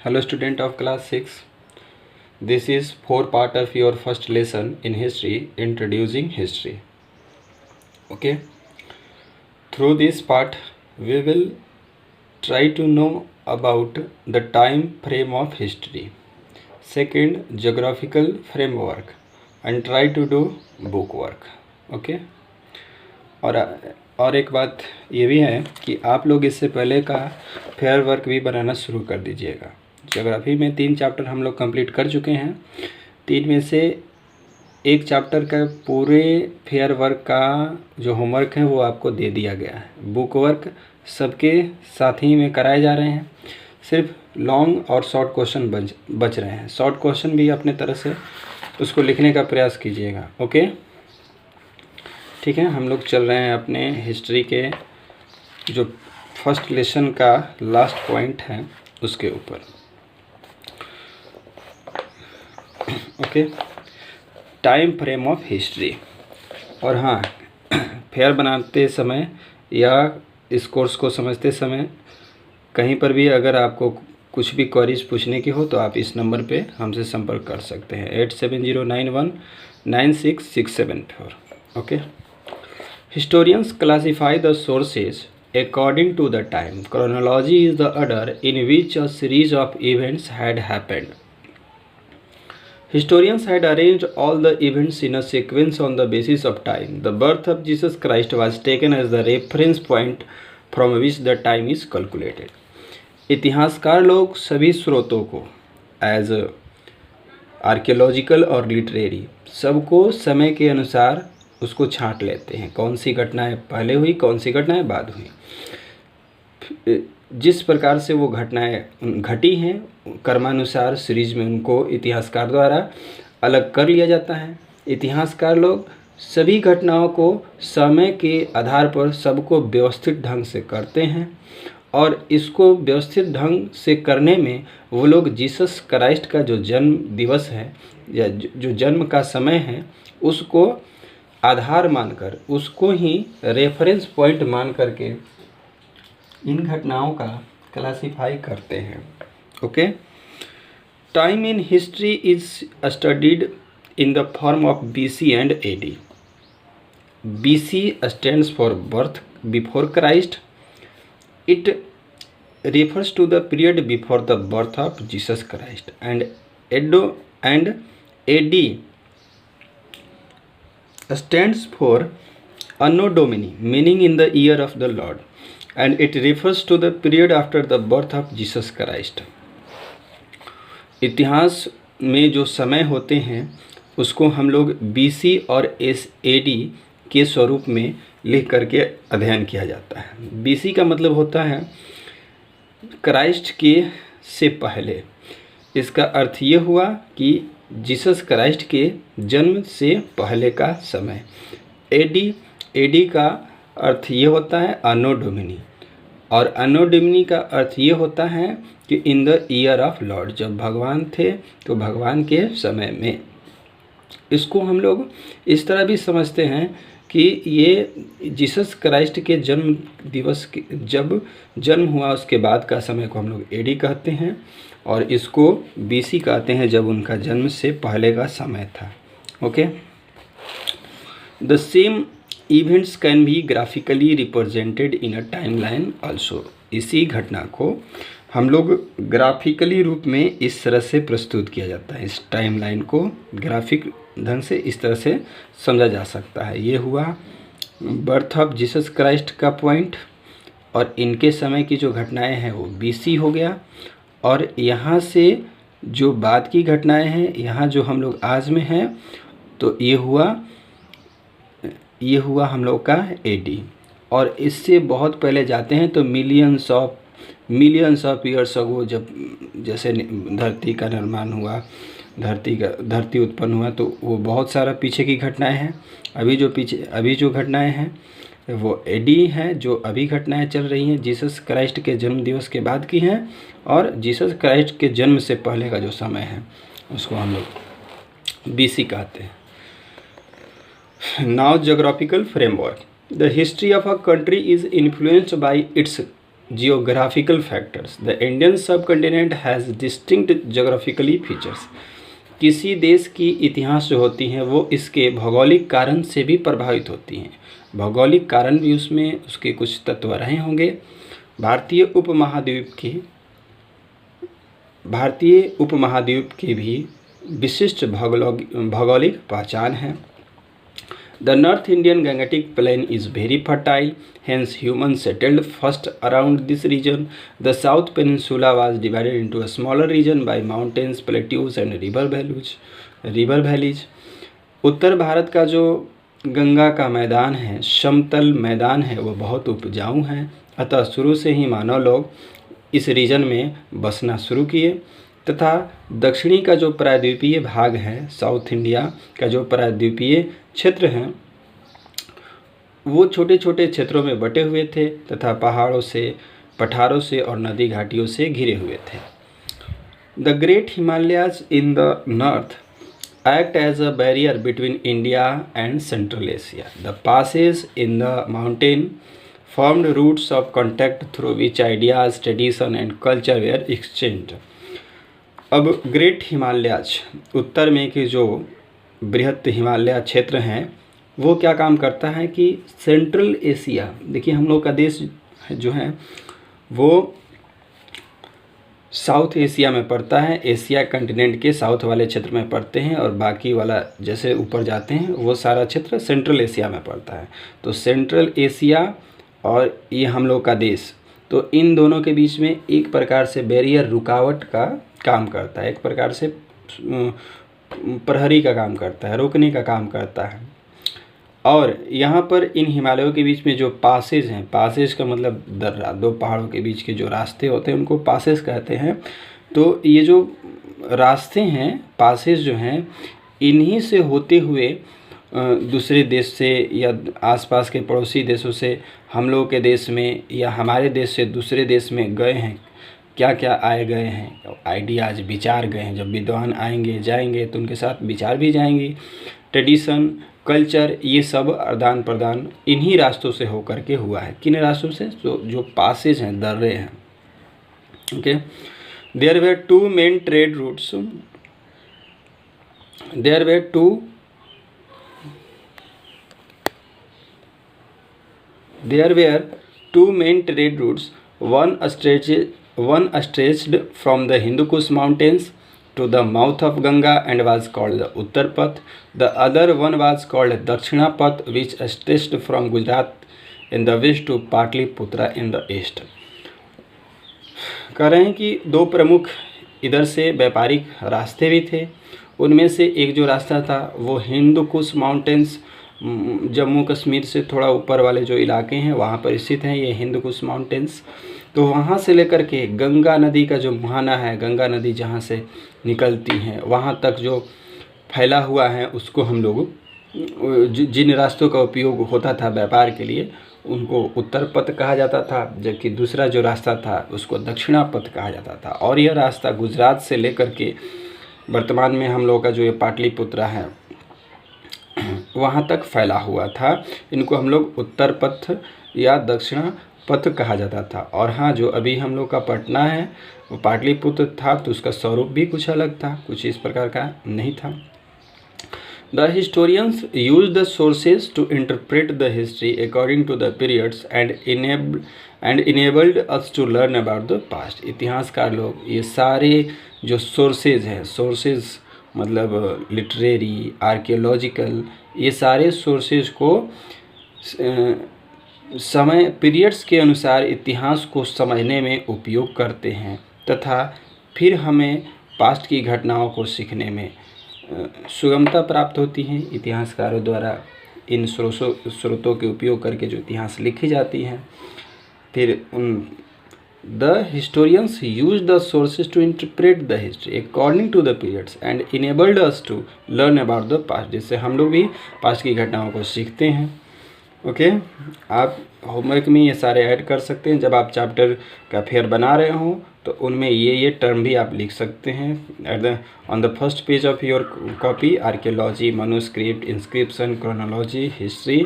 Hello student of class 6. This is 4 part of your first lesson in history, introducing history. Okay. Through this part we will try to know about the time frame of history. Second, geographical framework and try to do book work. Okay. और एक बात ये भी है कि आप लोग इससे पहले का फेयर वर्क भी बनाना शुरू कर दीजिएगा। ज्योग्राफी में 3 चैप्टर हम लोग कंप्लीट कर चुके हैं। 3 में से एक चैप्टर का पूरे फेयर वर्क का जो होमवर्क है वो आपको दे दिया गया है। बुक वर्क सबके साथ ही में कराए जा रहे हैं, सिर्फ लॉन्ग और शॉर्ट क्वेश्चन बच रहे हैं। शॉर्ट क्वेश्चन भी अपने तरह से उसको लिखने का प्रयास कीजिएगा। ओके, ठीक है। हम लोग चल रहे हैं अपने हिस्ट्री के जो फर्स्ट लेसन का लास्ट पॉइंट है उसके ऊपर। Okay, time frame of history. और हाँ, फेयर बनाते समय या इस कोर्स को समझते समय कहीं पर भी अगर आपको कुछ भी क्वेरीज पूछने की हो तो आप इस नंबर पे हमसे संपर्क कर सकते हैं 8709196674। Okay. Historians classify the sources according to the time. Chronology is the order in which a series of events had happened. Historians had arranged all the events in a sequence on the basis of time. The birth of Jesus Christ was taken as the reference point from which the time is calculated. इतिहासकार लोग सभी स्रोतों को as archaeological और literary सबको समय के अनुसार उसको छांट लेते हैं। कौन सी घटनाएं पहले हुई, कौन सी घटनाएं बाद हुई। जिस प्रकार से वो घटनाएं घटी हैं क्रमानुसार सीरीज में उनको इतिहासकार द्वारा अलग कर लिया जाता है। इतिहासकार लोग सभी घटनाओं को समय के आधार पर सबको व्यवस्थित ढंग से करते हैं और इसको व्यवस्थित ढंग से करने में वो लोग जीसस क्राइस्ट का जो जन्म दिवस है या जो जन्म का समय है उसको आधार मानकर, उसको ही रेफरेंस पॉइंट मान करके इन घटनाओं का क्लासिफाई करते हैं। Okay, time in history is studied in the form of BC and AD. BC stands for birth before Christ. It refers to the period before the birth of Jesus Christ, and AD stands for Anno Domini, meaning in the year of the Lord, and it refers to the period after the birth of Jesus Christ. इतिहास में जो समय होते हैं उसको हम लोग BC और AD के स्वरूप में लिख करके अध्ययन किया जाता है। BC का मतलब होता है क्राइस्ट के से पहले। इसका अर्थ ये हुआ कि जीसस क्राइस्ट के जन्म से पहले का समय। AD का अर्थ ये होता है अन्नो डोमिनी, और अन्नो डोमिनी का अर्थ ये होता है कि in the year of Lord, जब भगवान थे तो भगवान के समय में। इसको हम लोग इस तरह भी समझते हैं कि ये जीसस क्राइस्ट के जन्म दिवस के जब जन्म हुआ उसके बाद का समय को हम लोग AD कहते हैं, और इसको BC कहते हैं जब उनका जन्म से पहले का समय था। Okay, the same events can be graphically represented in a timeline also. इसी घटना को हम लोग ग्राफिकली रूप में इस तरह से प्रस्तुत किया जाता है। इस टाइमलाइन को ग्राफिक ढंग से इस तरह से समझा जा सकता है। ये हुआ बर्थ ऑफ जीसस क्राइस्ट का पॉइंट, और इनके समय की जो घटनाएं हैं वो BC हो गया, और यहाँ से जो बाद की घटनाएं हैं यहाँ जो हम लोग आज में हैं तो ये हुआ हम लोग का AD। और इससे बहुत पहले जाते हैं तो मिलियंस ऑफ ईयर्स अगो, जब जैसे धरती का निर्माण हुआ, धरती उत्पन्न हुआ, तो वो बहुत सारा पीछे की घटनाएं हैं। अभी जो घटनाएं हैं वो AD हैं, जो अभी घटनाएं चल रही हैं जीसस क्राइस्ट के जन्म दिवस के बाद की हैं, और जीसस क्राइस्ट के जन्म से पहले का जो समय है उसको हम लोग BC कहते हैं। Now geographical framework. The history of a country is influenced by it's geographical factors. The Indian subcontinent has distinct geographically features. किसी देश की इतिहास जो होती हैं वो इसके भौगोलिक कारण से भी प्रभावित होती हैं। भौगोलिक कारण भी उसमें उसके कुछ तत्व रहे होंगे। भारतीय उपमहाद्वीप की भी विशिष्ट भौगोलिक पहचान है। The North Indian Gangetic Plain is very fertile, hence humans settled first around this region. The South Peninsula was divided into a smaller region by mountains, plateaus and river valleys. उत्तर भारत का जो गंगा का मैदान है, समतल मैदान है, वो बहुत उपजाऊ हैं। अतः शुरू से ही मानव लोग इस रीजन में बसना शुरू किए तथा दक्षिणी का जो प्रायद्वीपीय भाग है, साउथ इंडिया का जो प्रायद्वीपीय क्षेत्र हैं, वो छोटे छोटे क्षेत्रों में बटे हुए थे तथा पहाड़ों से, पठारों से और नदी घाटियों से घिरे हुए थे। The great Himalayas in the north act as a barrier between India and Central Asia. The passes in the mountain formed routes of contact through which ideas, tradition and culture were exchanged. अब great Himalayas, उत्तर में के जो बृहत हिमालय क्षेत्र हैं, वो क्या काम करता है कि सेंट्रल एशिया, देखिए हम लोग का देश जो है वो साउथ एशिया में पड़ता है। एशिया कंटिनेंट के साउथ वाले क्षेत्र में पड़ते हैं और बाकी वाला जैसे ऊपर जाते हैं वो सारा क्षेत्र सेंट्रल एशिया में पड़ता है। तो सेंट्रल एशिया और ये हम लोग का देश, तो इन दोनों के बीच में एक प्रकार से बैरियर, रुकावट का काम करता है, एक प्रकार से प्रहरी का काम करता है, रोकने का काम करता है। और यहाँ पर इन हिमालयों के बीच में जो पासेज हैं, पासेज का मतलब दर्रा, दो पहाड़ों के बीच के जो रास्ते होते हैं उनको पासेज कहते हैं। तो ये जो रास्ते हैं, पासेज जो हैं, इन्हीं से होते हुए दूसरे देश से या आसपास के पड़ोसी देशों से हम लोगों के देश में या हमारे देश से दूसरे देश में गए हैं। क्या क्या आए गए हैं, आइडियाज़, विचार गए हैं। जब विद्वान आएंगे जाएंगे तो उनके साथ विचार भी जाएंगे। ट्रेडिशन, कल्चर, ये सब आदान प्रदान इन्हीं रास्तों से होकर के हुआ है। किन रास्तों से? जो पासेज हैं, दर्रे हैं। Okay, there were two main trade routes, there were two main trade routes, one stretched from the Hindu Kush mountains to the mouth of Ganga and was called the Uttar Path. The other one was called Dakshina Path, which stretched from Gujarat in the west to Patliputra in the east. कह रहे हैं कि दो प्रमुख इधर से व्यापारिक रास्ते भी थे। उनमें से एक जो रास्ता था वो हिंदू कुश माउंटेन्स, जम्मू कश्मीर से थोड़ा ऊपर वाले जो इलाके हैं वहाँ पर स्थित हैं ये हिंदू कुश माउंटेन्स। तो वहाँ से लेकर के गंगा नदी का जो मुहाना है, गंगा नदी जहाँ से निकलती है वहाँ तक जो फैला हुआ है, उसको हम लोग जिन रास्तों का उपयोग होता था व्यापार के लिए उनको उत्तर पथ कहा जाता था, जबकि दूसरा जो रास्ता था उसको दक्षिणा पथ कहा जाता था। और यह रास्ता गुजरात से लेकर के वर्तमान में हम लोग का जो ये पाटलिपुत्रा है वहाँ तक फैला हुआ था। इनको हम लोग उत्तर पथ या दक्षिणा पथ कहा जाता था। और हाँ, जो अभी हम लोग का पटना है वो पाटलिपुत्र था, तो उसका स्वरूप भी कुछ अलग था, कुछ इस प्रकार का नहीं था। The historians use the sources to interpret the history according to the periods and enabled us to learn about the past. इतिहासकार लोग ये सारे जो सोर्सेज हैं, सोर्सेज मतलब लिटरेरी, आर्कियोलॉजिकल, ये सारे सोर्सेज को समय पीरियड्स के अनुसार इतिहास को समझने में उपयोग करते हैं तथा फिर हमें पास्ट की घटनाओं को सीखने में सुगमता प्राप्त होती है। इतिहासकारों द्वारा इन स्रोतों के उपयोग करके जो इतिहास लिखी जाती हैं, फिर the historians use the sources to interpret the history according to the periods and enabled us to learn about the past, जिससे हम लोग भी पास्ट की घटनाओं को सीखते हैं। ओके, आप होमवर्क में ये सारे ऐड कर सकते हैं। जब आप चैप्टर का फेयर बना रहे हो तो उनमें ये टर्म भी आप लिख सकते हैं। On the first page of your copy, archaeology, manuscript, inscription, chronology, history.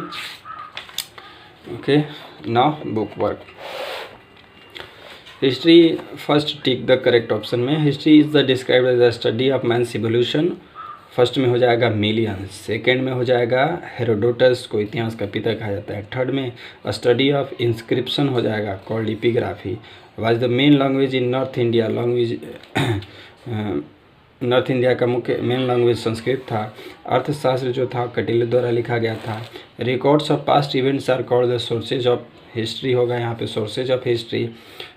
Okay, now book work. History first tick the correct option में। History is the describe as the study of man's evolution. First में हो जाएगा million. Second में हो जाएगा Herodotus को इतिहास का पिता कहा जाता है। थर्ड में स्टडी ऑफ इंस्क्रिप्शन हो जाएगा called epigraphy. Was the main language in north India. Language north India का मुख्य मेन लैंग्वेज संस्कृत था। अर्थशास्त्र जो था कटिल्य द्वारा लिखा गया था। Records of past events are called the sources of history होगा यहाँ पे sources of history.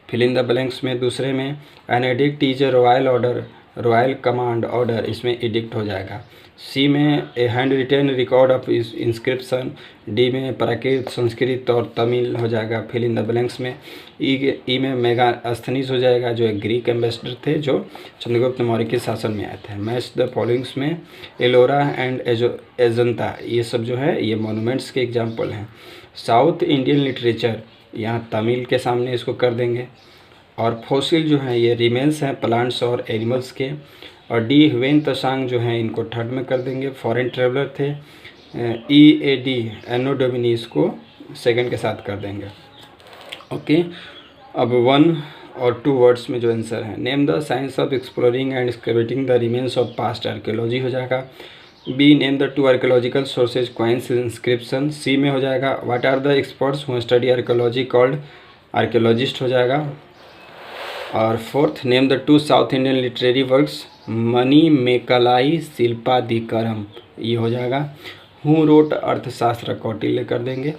Fill in the blanks में दूसरे में an edict is a royal order, royal command order, इसमें एडिक्ट हो जाएगा। सी में a hand written record of inscription. D में प्राकृत, संस्कृत और तमिल हो जाएगा फिल इन द ब्लैंक्स में। ई में मेगास्थनीज हो जाएगा जो एक ग्रीक एम्बेसडर थे जो चंद्रगुप्त मौर्य के शासन में आए थे। मैच द फॉलोइंग्स में एलोरा एंड एजंता, ये सब जो है ये मॉन्यूमेंट्स के एग्जाम्पल हैं। साउथ इंडियन लिटरेचर यहाँ तमिल के सामने इसको कर देंगे। और फॉसिल जो हैं ये रिमेन्स हैं प्लांट्स और एनिमल्स के। और डी ह्वेन तसांग जो हैं इनको थर्ड में कर देंगे, फॉरेन ट्रेवलर थे। ई ए डी एनो डोमिनी इसको सेकंड के साथ कर देंगे। ओके, अब 1 और 2 वर्ड्स में जो आंसर है, name the science of exploring and excavating the remains of past archaeology हो जाएगा। B name the 2 archaeological sources coins inscription. C में हो जाएगा what are the experts who study archaeology called archaeologist हो जाएगा। और fourth name the 2 south Indian literary works Manimekalai Silappadikaram, ये हो जाएगा। हु रोट अर्थशास्त्र कौटिल्य कर देंगे।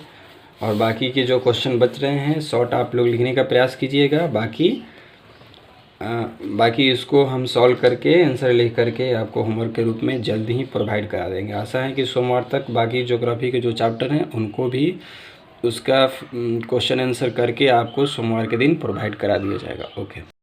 और बाकी के जो क्वेश्चन बच रहे हैं शॉर्ट आप लोग लिखने का प्रयास कीजिएगा। बाकी इसको हम सॉल्व करके आंसर लिख करके आपको होमवर्क के रूप में जल्द ही प्रोवाइड करा देंगे। आशा है कि सोमवार तक बाकी ज्योग्राफी के जो चैप्टर हैं उनको भी उसका क्वेश्चन आंसर करके आपको सोमवार के दिन प्रोवाइड करा दिया जाएगा। ओके।